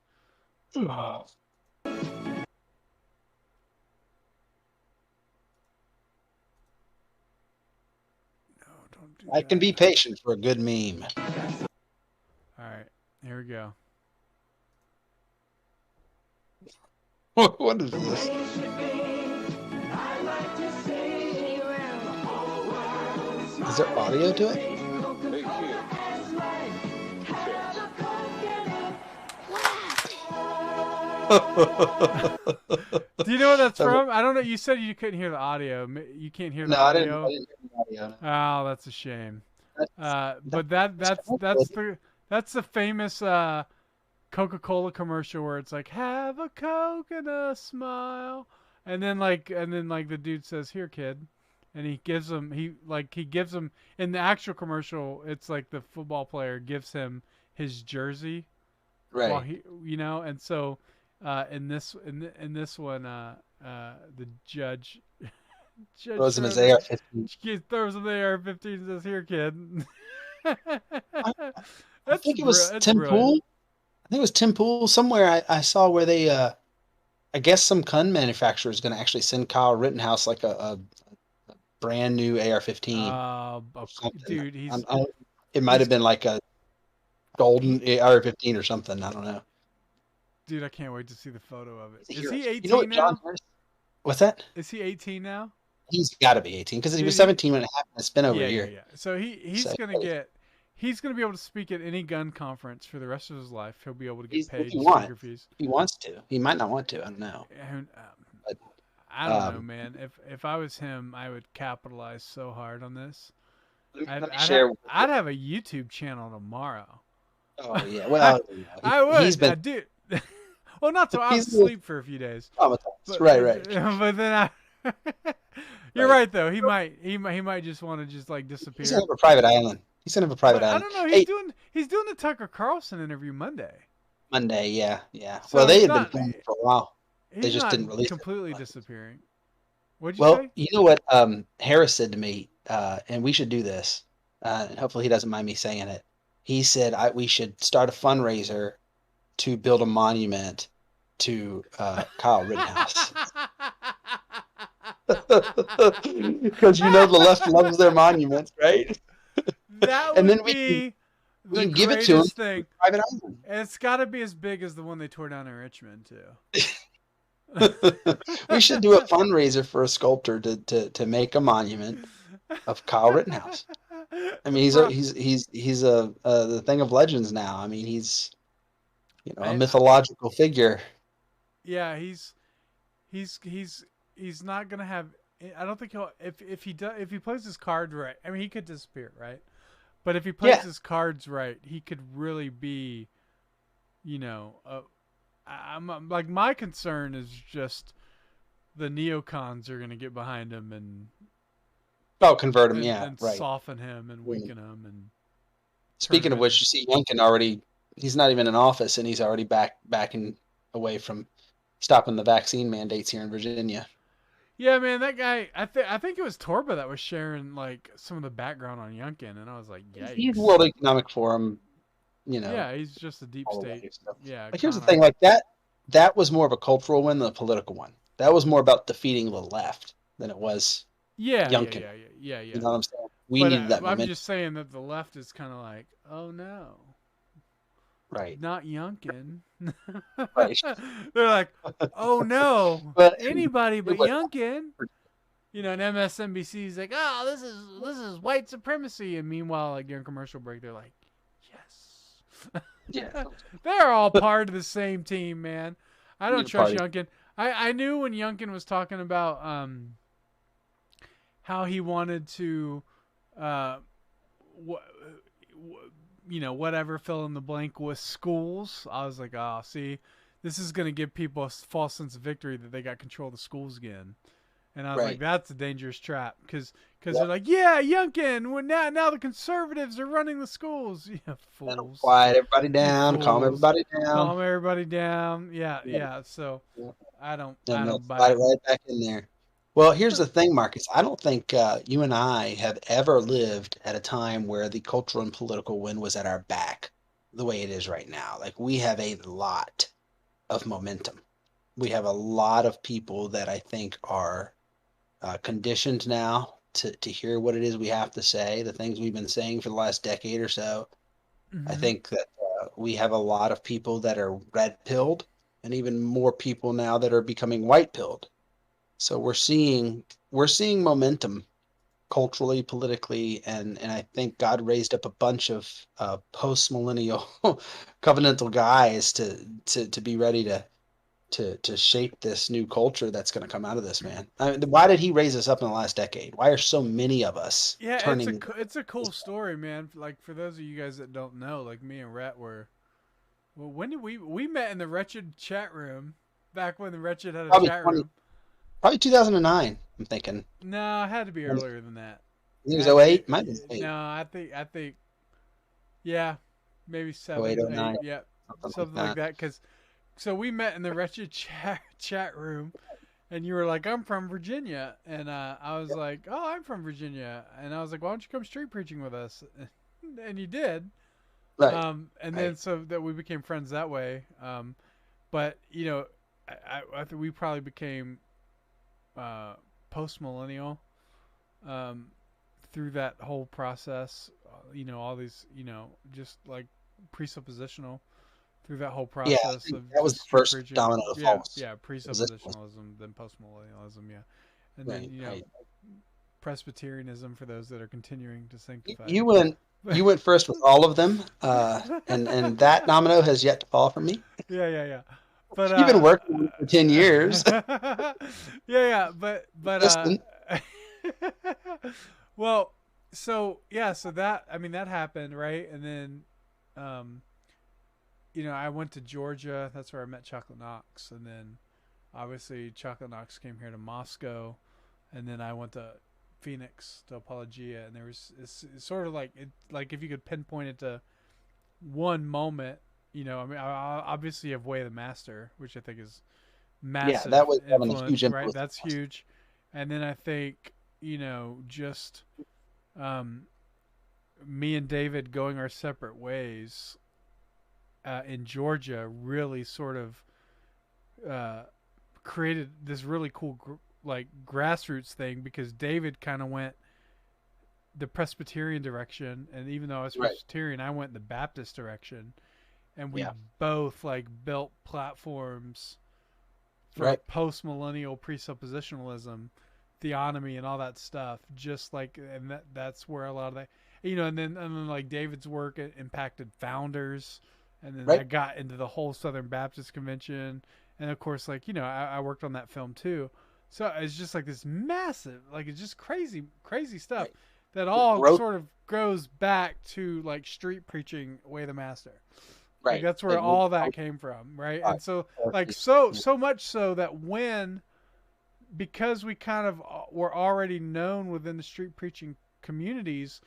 Um, no, don't do I can be that. patient for a good meme. All right, here we go. What is this? Is there audio to it? Do you know what that's from? I don't know. You said you couldn't hear the audio. You can't hear the No, I didn't. I audio. didn't hear the audio. Oh, that's a shame. That's, But that's the famous Coca-Cola commercial where it's like have a Coke and a smile, and then like the dude says here kid, and he gives him in the actual commercial it's like the football player gives him his jersey while right. he and so in this one the judge Throws him his Schroeder AR-15. he throws him the AR-15 and says here kid. I, I think it was That's Tim brilliant. Pool. I think it was Tim Pool. Somewhere I saw where they, I guess some gun manufacturer is going to actually send Kyle Rittenhouse like a brand new AR-15 or something. Dude, It might he's have been like a he, golden AR-15 or something. I don't know. dude. I can't wait to see the photo of it. He's a Is hero. he You know 18 what John now? Harris? What's that? Is he 18 now? He's got to be 18 because he Dude, was 17 and a half. And it's been over yeah, a yeah, year. yeah. So So he's gonna be able to speak at any gun conference for the rest of his life. He'll be able to get if paid he wants, speaker fees. if he wants to, he might not want to. I don't know. And, But I don't know, man. If I was him, I would capitalize so hard on this. let me share. I'd have a YouTube channel tomorrow. Oh yeah. Well, I he's would. been I do. Well, not so I was he's a little asleep for a few days, traumatized. but Right, right, but then I. You're right. right though. He might just want to just like He's gonna disappear. have a private island. He's gonna have a private But I island. don't know. Hey, He's doing the Tucker Carlson interview Monday, Monday. Yeah, yeah. Well, so they had been filming for a while. They he's just not didn't release it. completely disappearing. What'd you Well, say? you know what Harris said to me, and we should do this. and hopefully he doesn't mind me saying it. He said we should start a fundraiser to build a monument to Kyle Rittenhouse. Because the left loves their monuments, right? That And then would we can be we the can give it to him greatest for thing. private island. And it's got to be as big as the one they tore down in Richmond, too. We should do a fundraiser for a sculptor to make a monument of Kyle Rittenhouse. I mean, Bro, he's a the thing of legends now. I mean, he's a I, mythological figure. yeah, he's not gonna have. I don't think he'll if he plays his cards right. I mean, he could disappear, right? But if he plays Yeah. his cards right, he could really be, you know, I'm like my concern is just the neocons are gonna get behind him Oh, convert him. Yeah, and right. soften him and Mm. weaken him and turn Speaking him of which, into. you see Youngkin already. He's not even in office, and he's already backing away from stopping the vaccine mandates here in Virginia. Yeah, man, that guy. I think it was Torba that was sharing like some of the background on Yunkin, and I was like, He's yikes. World Economic Forum, Yeah, he's just a deep all the state. way. So, Yeah, like, here's the con thing: artist. like that was more of a cultural win than a political one. That was more about defeating the left than it was Yeah, yeah, Youngkin. yeah, yeah, yeah, You yeah. know what I'm saying? We But needed that I'm momentum, just saying that the left is kind of like, oh no, right? not Yunkin. Right. They're like, oh no, But anybody it but was Yunkin. You know, and MSNBC is like, oh, this is white supremacy, and meanwhile, like during commercial break, they're like, yes. yeah, They're all part of the same team, man. I don't either trust party. Youngkin. I knew when Youngkin was talking about how he wanted to, uh, whatever fill in the blank with schools. I was like, oh, see, this is gonna give people a false sense of victory that they got control of the schools again. And I was like, Right. that's a dangerous trap because they're Yep. like, yeah, Youngkin, now the conservatives are running the schools. Yeah, That'll fools. quiet everybody You down, calm fools. everybody down. Calm everybody down. Yeah, Yeah. yeah. So Yeah. I don't I And they'll don't buy slide it it. right back in there. Well, here's the thing, Marcus. I don't think you and I have ever lived at a time where the cultural and political wind was at our back the way it is right now. Like, we have a lot of momentum. We have a lot of people that I think are conditioned now to hear what it is we have to say, the things we've been saying for the last decade or so. I Mm-hmm. think that we have a lot of people that are red pilled, and even more people now that are becoming white pilled. So we're seeing momentum culturally, politically, and I think God raised up a bunch of post millennial covenantal guys to be ready to shape this new culture that's going to come out of this, man. I mean, why did He raise us up in the last decade? Why are so many of us Yeah, turning? it's a cool story, man. Like for those of you guys that don't know, like me and Rhett were. Well, when did we met in the Wretched chat room? Back when the Wretched had a Probably chat 20, room. probably 2009. I'm thinking. No, it had to be I earlier than that. think It it had was to be. '08. Might have been '08. No, I think yeah, maybe 08, 7, 8. 09, Yeah, something like something like that. that. Cause so we met in the Wretched chat room, and you were like, "I'm from Virginia," and I was like, "Oh, I'm from Virginia," and I was like, "Why don't you come street preaching with us?" And you did. Right. And then Right. so that we became friends that way. But I think we probably became post millennial um, through that whole process. All these, just like presuppositional through that whole Yeah, I process think of that was just the street first preaching. domino to Yeah, fall. yeah, Positionalism. presuppositionalism, then post millennialism, yeah, and then Right. Right. Presbyterianism for those that are continuing to You, sanctify. you went you went first with all of them, and that domino has yet to fall for me. Yeah, yeah, yeah. But You've been working on it for 10 years. yeah, yeah, but Consistent. well, so yeah, so that I mean that happened, right? And then um I went to Georgia. That's where I met Chocolate Knox, and then obviously Chocolate Knox came here to Moscow, and then I went to Phoenix to Apologia, and there was it's sort of like if you could pinpoint it to one moment. I mean, I obviously have Way of the Master, which I think is Yeah, massive that was having a huge influence, right? influence That's on us. huge. And then I think, just um, me and David going our separate ways in Georgia really sort of created this really cool like grassroots thing, because David kind of went the Presbyterian direction, and even though I was Right. Presbyterian, I went the Baptist direction, and we Yeah. both like built platforms for Right. post millennial presuppositionalism, theonomy, and all that stuff. Just like, and that's where a lot of that, and then like David's work impacted founders, and then Right. I got into the whole Southern Baptist Convention, and of course, like I worked on that film too. So it's just like this massive, like it's just crazy, crazy stuff Right. that all Growth. sort of goes back to like street preaching, Way the Master. Like Right. that's where all that came from, right? And so like so much so that because we kind of were already known within the street preaching communities,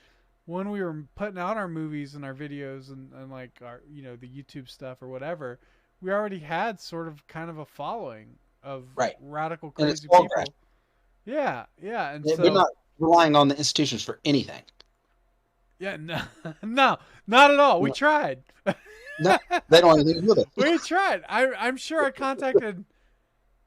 when we were putting out our movies and our videos and like our the YouTube stuff or whatever, we already had sort of kind of a following of Right. radical And it's crazy all people. grass. Yeah, and We're so not relying on the institutions for anything. yeah, no, no, not at all. We tried. No, they don't have anything to do with it. We tried. I'm sure I contacted.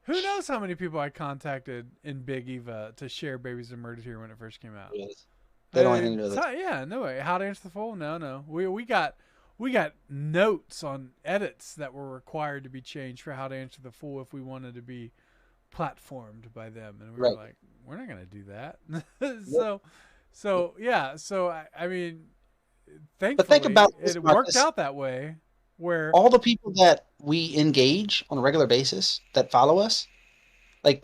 Who knows how many people I contacted in Big Eva to share Babies Are Murdered Here when it first came out. They don't have anything to do with it. Yeah, no way. How to Answer the Fool? No. We got notes on edits that were required to be changed for How to Answer the Fool if we wanted to be platformed by them, and we were like, we're not gonna do that. So yeah. So I mean, thankfully, But think about this, it Marcus. worked out that way. Where All the people that we engage on a regular basis that follow us, like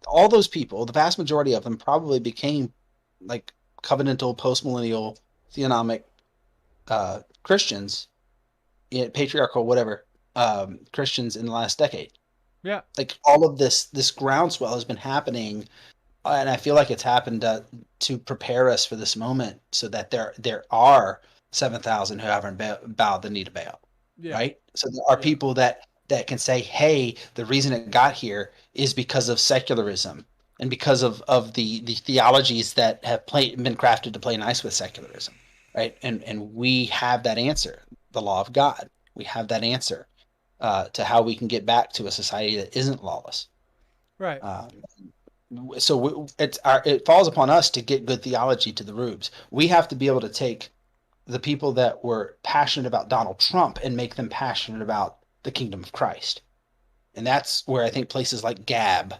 all those people, the vast majority of them probably became like covenantal, postmillennial, theonomic Christians, patriarchal, whatever, Christians in the last decade. yeah, Like all of this groundswell has been happening, and I feel like it's happened to prepare us for this moment, so that there are 7,000 who haven't bowed the knee to Baal, right? So there are people that can say, hey, the reason it got here is because of secularism and because of the theologies that have been crafted to play nice with secularism, right? And we have that answer, the law of God. We have that answer to how we can get back to a society that isn't lawless. right. So it falls upon us to get good theology to the rubes. We have to be able to take the people that were passionate about Donald Trump and make them passionate about the kingdom of Christ. And that's where I think places like Gab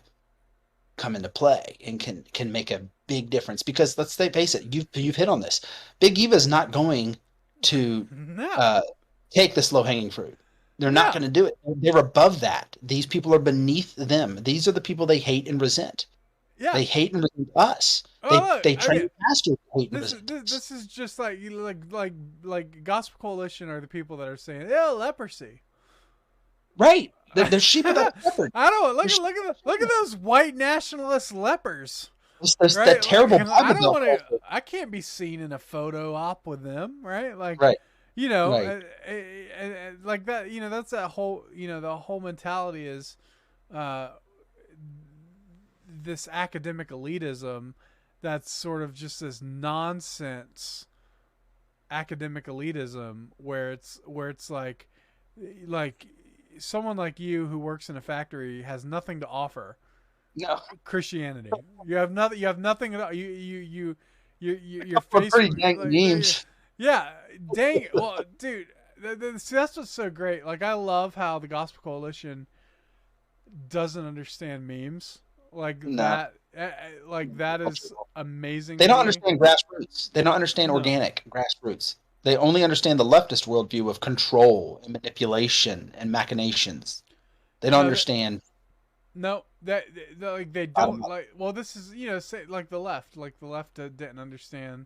come into play and can make a big difference. Because let's face it, you've hit on this. Big Eva is not going to take this low-hanging fruit. They're not going to do it. They're above that. These people are beneath them. These are the people they hate and resent. Yeah. They hate and resent us. They train pastors to hate and resent us. This is just like Gospel Coalition are the people that are saying, yeah, leprosy. Right. They're sheep without a shepherd. I don't look at those white nationalist lepers. There's that terrible I can't be seen in a photo op with them, right? Like, right. Like that, that's that whole, the whole mentality is this academic elitism that's sort of just this nonsense academic elitism where it's like someone like you who works in a factory has nothing to offer. No. Christianity. You have nothing at all. Your face pretty dang memes. Yeah, dang it. Well, dude, see, that's what's so great. Like, I love how the Gospel Coalition doesn't understand memes. Like that. Like that is amazing. They don't understand grassroots. They don't understand organic grassroots. They only understand the leftist worldview of control and manipulation and machinations. They don't understand. No, they don't like. Well, this is say like the left didn't understand.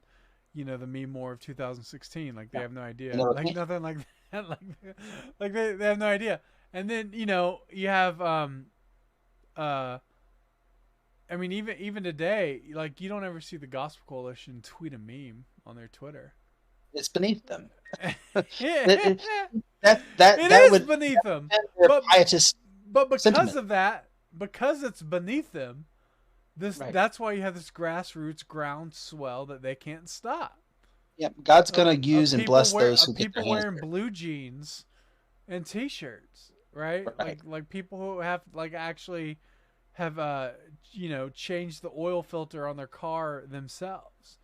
The meme war of 2016. Like they have no idea. Like nothing like that. Like they have no idea. And then you have I mean even today, like you don't ever see the Gospel Coalition tweet a meme on their Twitter. It's beneath them. It is beneath them. But because of that, because it's beneath them, that's why you have this grassroots groundswell that they can't stop. Yeah, God's gonna use and bless those Of who get their people hands wearing dirty. blue jeans and t-shirts, right? Right. Like people who have like actually have changed the oil filter on their car themselves,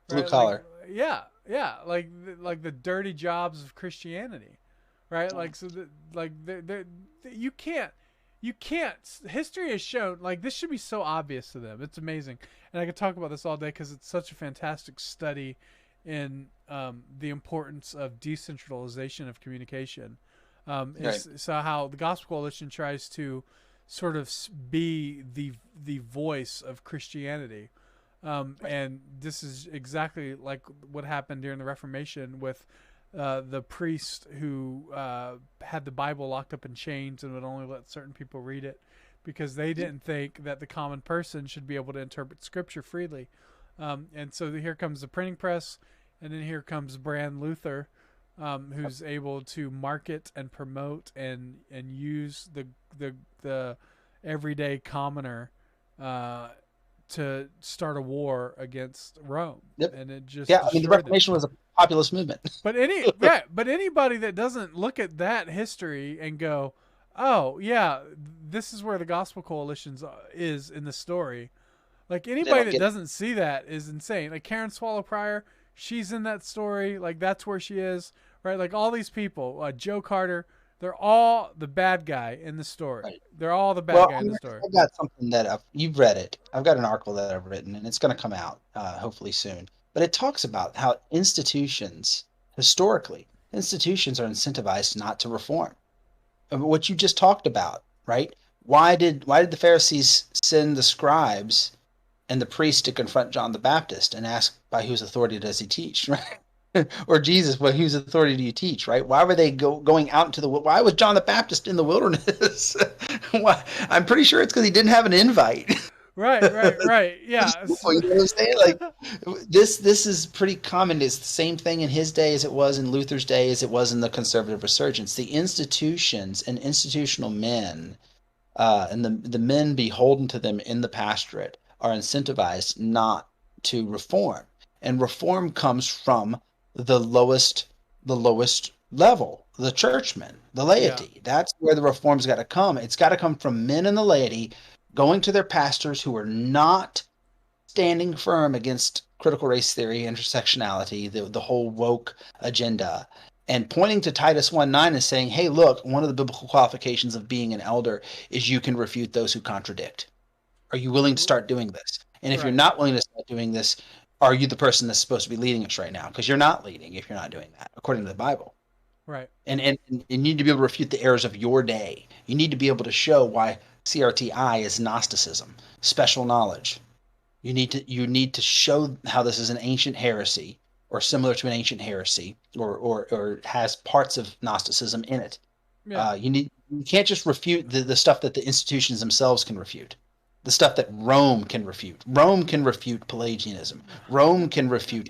Blue right? Like collar. yeah, like the dirty jobs of Christianity, right? Yeah. Like so that like you can't history has shown like this should be so obvious to them. It's amazing, and I could talk about this all day because it's such a fantastic study in the importance of decentralization of communication. Right. Is so how the Gospel Coalition tries to sort of be the voice of Christianity. Right. And this is exactly like what happened during the Reformation with the priest who had the Bible locked up in chains and would only let certain people read it because they didn't think that the common person should be able to interpret Scripture freely. And so here comes the printing press, and then here comes Brand Luther, who's able to market and promote and use the everyday commoner to start a war against Rome, Yep. and it just Yeah, I mean the destroyed them. Reformation was a populist movement. But anybody that doesn't look at that history and go, "Oh, yeah, this is where the Gospel Coalitions is in the story." Like They anybody don't that get it. doesn't see that is insane. Like Karen Swallow Pryor, she's in that story. Like that's where she is, right? Like all these people, Joe Carter, they're all the bad guy in the story. Right. They're all the bad Well, guy in the story. I've got something that you've read it. I've got an article that I've written, and it's going to come out hopefully soon. But it talks about how institutions, historically, institutions are incentivized not to reform. What you just talked about, right? Why did the Pharisees send the scribes and the priests to confront John the Baptist and ask by whose authority does he teach, right? Or Jesus, by whose authority do you teach, right? Why were they going out into the why was John the Baptist in the wilderness? Why? I'm pretty sure it's because he didn't have an invite. Right. Yeah. You know what I'm saying? Like this is pretty common. It's the same thing in his day as it was in Luther's day, as it was in the conservative resurgence. The institutions and institutional men and the men beholden to them in the pastorate are incentivized not to reform. And reform comes from the lowest level, the churchmen, the Yeah. laity. That's where the reform's got to come. It's got to come from men in the laity going to their pastors who are not standing firm against critical race theory, intersectionality, the whole woke agenda, and pointing to Titus 1:9 and saying, hey, look, one of the biblical qualifications of being an elder is you can refute those who contradict. Are you willing to start doing this? And if you're Right. not willing to start doing this, are you the person that's supposed to be leading us right now? Because you're not leading if you're not doing that, according to the Bible. Right. And you need to be able to refute the errors of your day. You need to be able to show why CRTI is Gnosticism, special knowledge. You need to show how this is an ancient heresy or similar to an ancient heresy or has parts of Gnosticism in it. Yeah. You can't just refute the stuff that the institutions themselves can refute. The stuff that Rome can refute. Rome can refute Pelagianism. Rome can refute